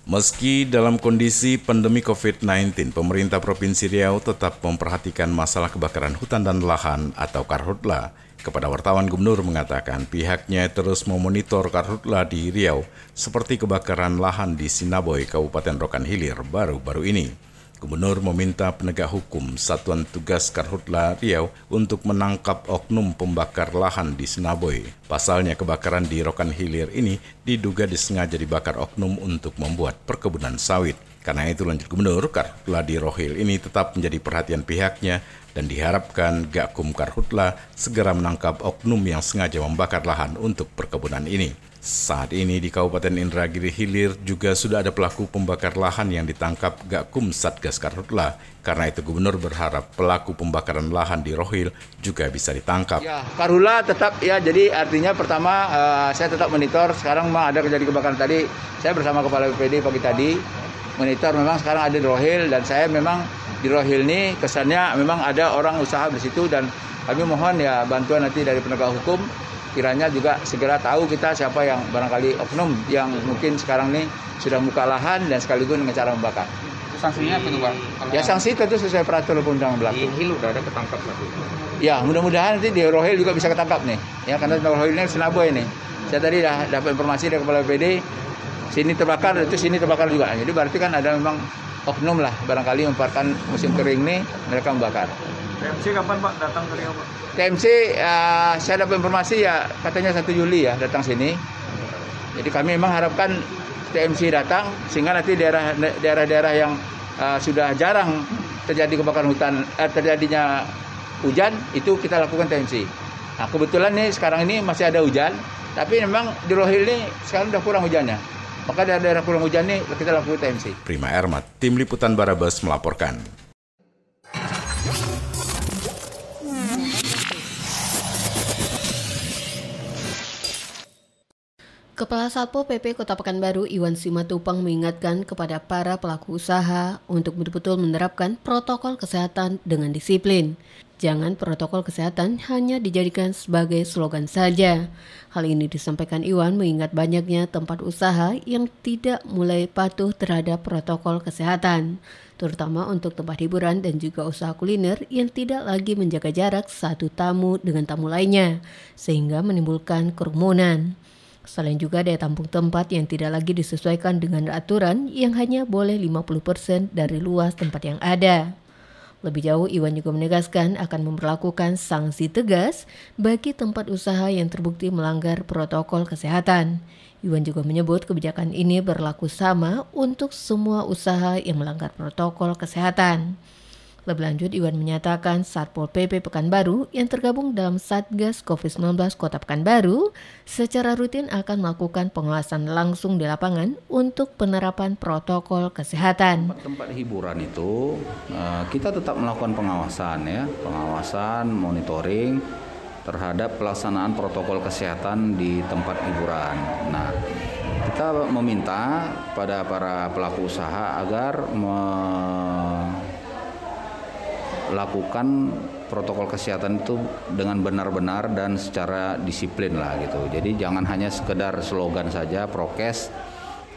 Meski dalam kondisi pandemi COVID-19, pemerintah Provinsi Riau tetap memperhatikan masalah kebakaran hutan dan lahan atau Karhutla. Kepada wartawan, Gubernur mengatakan pihaknya terus memonitor Karhutla di Riau, seperti kebakaran lahan di Sinaboy, Kabupaten Rokan Hilir baru-baru ini. Gubernur meminta penegak hukum Satuan Tugas Karhutla Riau untuk menangkap oknum pembakar lahan di Sinaboy. Pasalnya kebakaran di Rokan Hilir ini diduga disengaja dibakar oknum untuk membuat perkebunan sawit. Karena itu, lanjut Gubernur, Karhutla di Rohil ini tetap menjadi perhatian pihaknya dan diharapkan Gakum Karhutla segera menangkap oknum yang sengaja membakar lahan untuk perkebunan ini. Saat ini di Kabupaten Indragiri Hilir juga sudah ada pelaku pembakar lahan yang ditangkap Gakum Satgas Karhutla. Karena itu Gubernur berharap pelaku pembakaran lahan di Rohil juga bisa ditangkap. Ya, Karhutla tetap ya, jadi artinya pertama saya tetap monitor. Sekarang memang ada kejadian kebakaran tadi. Saya bersama Kepala BPD pagi tadi monitor, memang sekarang ada di Rohil, dan saya memang di Rohil ini kesannya memang ada orang usaha di situ, dan kami mohon ya bantuan nanti dari penegak hukum, kiranya juga segera tahu kita siapa yang barangkali oknum yang mungkin sekarang ini sudah buka lahan dan sekaligus dengan cara membakar. Sanksinya apa itu, Pak? Ya, sanksi tentu sesuai peraturan undang berlaku. Di Hil udah ada ketangkap lagi. Ya, mudah-mudahan nanti di Rohil juga bisa ketangkap nih. Ya, karena Rohil ini Sinaboy nih. Saya tadi dah dapat informasi dari Kepala BPD, sini terbakar, itu sini terbakar juga. Jadi berarti kan ada memang oknum lah, barangkali memanfaatkan musim kering nih, mereka membakar. TMC kapan Pak datang ke Riau, Pak? TMC, saya dapat informasi ya katanya 1 Juli ya datang sini. Jadi kami memang harapkan TMC datang sehingga nanti daerah-daerah yang sudah jarang terjadi kebakaran hutan, terjadinya hujan, itu kita lakukan TMC. Nah, kebetulan nih sekarang ini masih ada hujan, tapi memang di Rohil ini sekarang udah kurang hujannya. Maka daerah kurang hujan nih kita lakukan TMC. Prima Ermat, Tim Liputan Barabas melaporkan. Kepala Satpol PP Kota Pekanbaru Iwan Simatupang mengingatkan kepada para pelaku usaha untuk betul-betul menerapkan protokol kesehatan dengan disiplin. Jangan protokol kesehatan hanya dijadikan sebagai slogan saja. Hal ini disampaikan Iwan mengingat banyaknya tempat usaha yang tidak mulai patuh terhadap protokol kesehatan, terutama untuk tempat hiburan dan juga usaha kuliner yang tidak lagi menjaga jarak satu tamu dengan tamu lainnya, sehingga menimbulkan kerumunan. Selain juga daya tampung tempat yang tidak lagi disesuaikan dengan aturan yang hanya boleh 50% dari luas tempat yang ada. Lebih jauh, Iwan juga menegaskan akan memperlakukan sanksi tegas bagi tempat usaha yang terbukti melanggar protokol kesehatan. Iwan juga menyebut kebijakan ini berlaku sama untuk semua usaha yang melanggar protokol kesehatan. Lebih lanjut, Iwan menyatakan Satpol PP Pekanbaru yang tergabung dalam Satgas COVID-19 Kota Pekanbaru secara rutin akan melakukan pengawasan langsung di lapangan untuk penerapan protokol kesehatan. Tempat hiburan itu kita tetap melakukan pengawasan ya, pengawasan, monitoring terhadap pelaksanaan protokol kesehatan di tempat hiburan. Nah, kita meminta pada para pelaku usaha agar lakukan protokol kesehatan itu dengan benar-benar dan secara disiplin lah gitu. Jadi jangan hanya sekedar slogan saja, prokes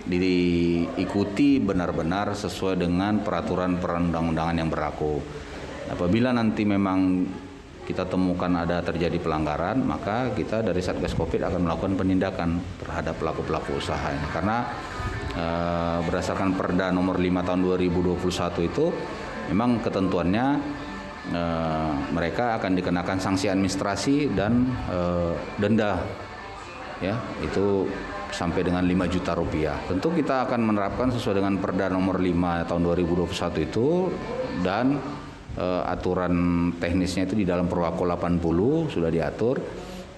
diikuti benar-benar sesuai dengan peraturan perundang-undangan yang berlaku. Apabila nanti memang kita temukan ada terjadi pelanggaran, maka kita dari Satgas Covid akan melakukan penindakan terhadap pelaku-pelaku usaha ini. Karena berdasarkan Perda nomor 5 tahun 2021 itu memang ketentuannya mereka akan dikenakan sanksi administrasi dan denda, ya itu sampai dengan 5 juta rupiah. Tentu kita akan menerapkan sesuai dengan Perda nomor 5 tahun 2021 itu, dan aturan teknisnya itu di dalam Perwako 80 sudah diatur.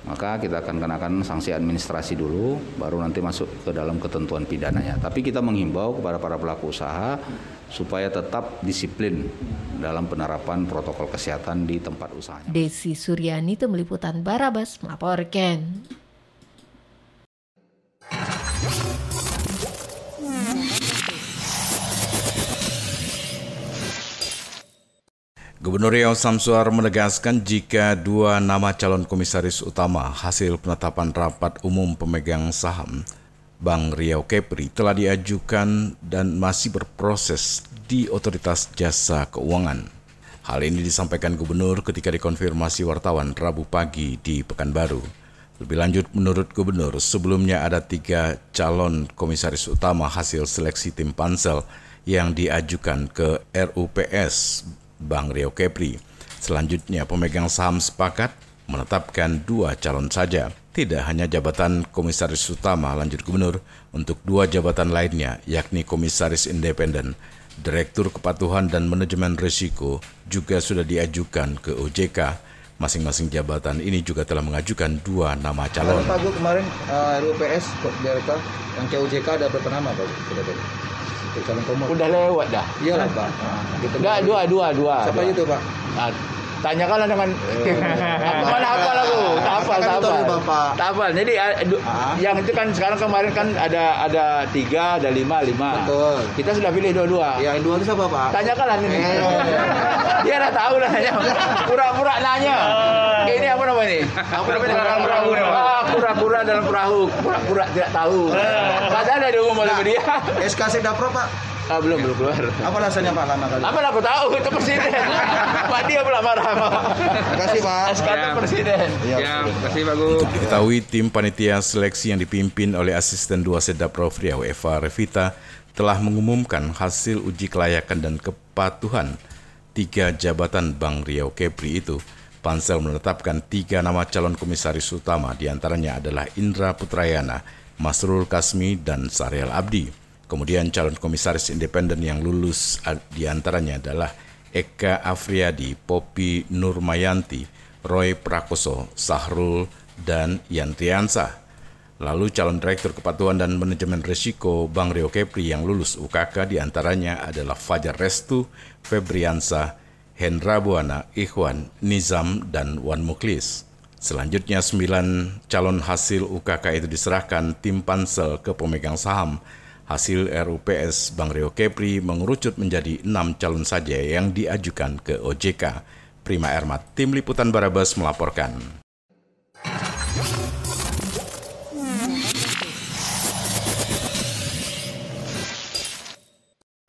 Maka kita akan kenakan sanksi administrasi dulu, baru nanti masuk ke dalam ketentuan pidananya. Tapi kita menghimbau kepada para pelaku usaha supaya tetap disiplin dalam penerapan protokol kesehatan di tempat usahanya. Desi Suryani, Tim Liputan Barabas melaporkan. Gubernur Riau Samsuar menegaskan jika 2 nama calon komisaris utama hasil penetapan rapat umum pemegang saham Bank Riau Kepri telah diajukan dan masih berproses di Otoritas Jasa Keuangan. Hal ini disampaikan Gubernur ketika dikonfirmasi wartawan Rabu pagi di Pekanbaru. Lebih lanjut, menurut Gubernur, sebelumnya ada 3 calon komisaris utama hasil seleksi tim pansel yang diajukan ke RUPS Bank Riau Kepri. Selanjutnya, pemegang saham sepakat menetapkan 2 calon saja. Tidak hanya jabatan komisaris utama, lanjut Gubernur, untuk 2 jabatan lainnya, yakni komisaris independen, direktur kepatuhan dan manajemen risiko juga sudah diajukan ke OJK. Masing-masing jabatan ini juga telah mengajukan 2 nama calon. Pak Gu, kemarin RUPS direktur yang ke OJK ada berapa nama Pak Gu? Untuk calon komod. Udah lewat dah. Iyalah Pak. Enggak, dua. Siapa itu Pak? Nah, tanyakanlah dengan mana hafal aku, tak hafal. Jadi yang itu kan sekarang kemarin kan ada 3, ada 5. Betul. Kita sudah pilih 2. Yang 2 itu siapa Pak? Tanyakanlah ini. Dia dah tahu lah nanya. Pura-pura nanya. Ini apa namanya ini? Apa namanya dalam perahu? Pura-pura dalam perahu. Pura-pura tidak tahu. Padahal ada diumum oleh dia. SK Sekdapro Pak? Belum keluar. Apa alasannya Pak lama kali? Apa aku tahu itu presiden. Pak dia pula marah. Terima kasih Pak. SK presiden. Ya, terima kasih Pak Gu. Untuk diketahui, tim panitia seleksi yang dipimpin oleh Asisten 2 Sekdaprov Riau Eva Revita telah mengumumkan hasil uji kelayakan dan kepatuhan 3 jabatan Bank Riau Kepri itu. Pansel menetapkan 3 nama calon komisaris utama, diantaranya adalah Indra Putrayana, Masrul Kasmi, dan Sariel Abdi. Kemudian calon komisaris independen yang lulus diantaranya adalah Eka Afriadi, Poppy Nurmayanti, Roy Prakoso, Sahrul, dan Yantriansa. Lalu calon direktur kepatuhan dan manajemen risiko Bank Riau Kepri yang lulus UKK diantaranya adalah Fajar Restu, Febriansa, Hendra Buana, Ikhwan, Nizam, dan Wan Muklis. Selanjutnya 9 calon hasil UKK itu diserahkan tim pansel ke pemegang saham. Hasil RUPS Bank Riau Kepri mengerucut menjadi 6 calon saja yang diajukan ke OJK. Prima Ermat, Tim Liputan Barabas melaporkan.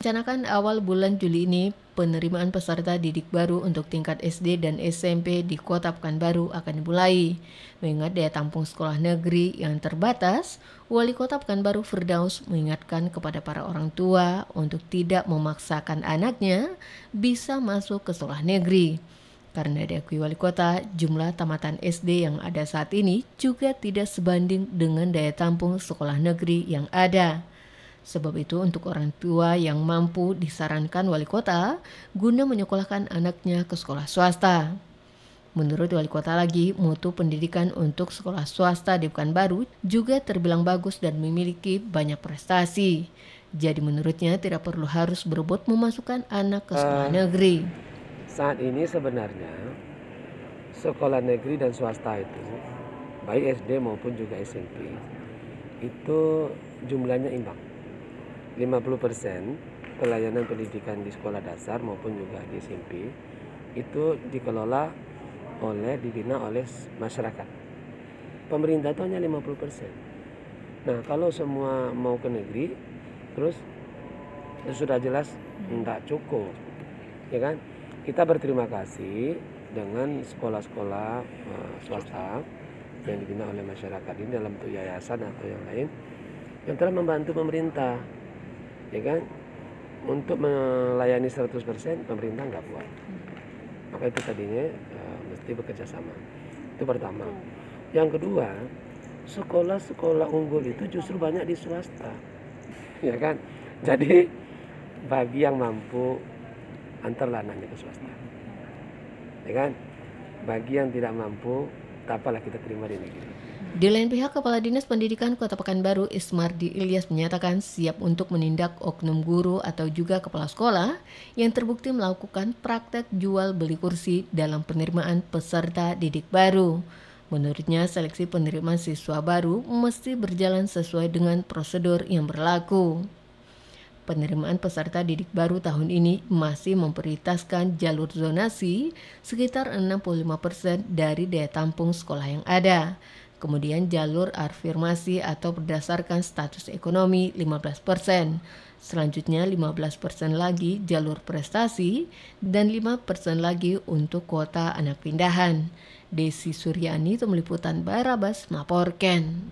Rencanakan awal bulan Juli ini, penerimaan peserta didik baru untuk tingkat SD dan SMP di Kota Pekanbaru akan dimulai. Mengingat daya tampung sekolah negeri yang terbatas, Wali Kota Pekanbaru Firdaus mengingatkan kepada para orang tua untuk tidak memaksakan anaknya bisa masuk ke sekolah negeri. Karena diakui Wali Kota, jumlah tamatan SD yang ada saat ini juga tidak sebanding dengan daya tampung sekolah negeri yang ada. Sebab itu untuk orang tua yang mampu disarankan Wali Kota guna menyekolahkan anaknya ke sekolah swasta. Menurut Wali Kota lagi, mutu pendidikan untuk sekolah swasta di Pekanbaru juga terbilang bagus dan memiliki banyak prestasi. Jadi menurutnya tidak perlu harus berebut memasukkan anak ke sekolah negeri. Saat ini sebenarnya sekolah negeri dan swasta itu, baik SD maupun juga SMP, itu jumlahnya imbang. 50% pelayanan pendidikan di sekolah dasar maupun juga di SMP itu dikelola dibina oleh masyarakat. Pemerintah itu hanya 50%. Nah, kalau semua mau ke negeri, terus sudah jelas enggak cukup, ya kan? Kita berterima kasih dengan sekolah-sekolah swasta yang dibina oleh masyarakat ini dalam bentuk yayasan atau yang lain yang telah membantu pemerintah. Ya kan, untuk melayani 100% pemerintah nggak buat. Maka itu tadinya mesti bekerja sama. Itu pertama. Yang kedua, sekolah-sekolah unggul itu justru banyak di swasta. Ya kan? Jadi bagi yang mampu antarlah anaknya ke swasta. Ya kan? Bagi yang tidak mampu, tak apalah kita terima di negeri. Di lain pihak, Kepala Dinas Pendidikan Kota Pekanbaru Ismardi Ilyas menyatakan siap untuk menindak oknum guru atau juga kepala sekolah yang terbukti melakukan praktek jual beli kursi dalam penerimaan peserta didik baru. Menurutnya, seleksi penerimaan siswa baru mesti berjalan sesuai dengan prosedur yang berlaku. Penerimaan peserta didik baru tahun ini masih memprioritaskan jalur zonasi sekitar 65% dari daya tampung sekolah yang ada. Kemudian jalur afirmasi atau berdasarkan status ekonomi 15%. Selanjutnya 15% lagi jalur prestasi dan 5% lagi untuk kuota anak pindahan. Desi Suryani, Tim Liputan Barabas, melaporkan.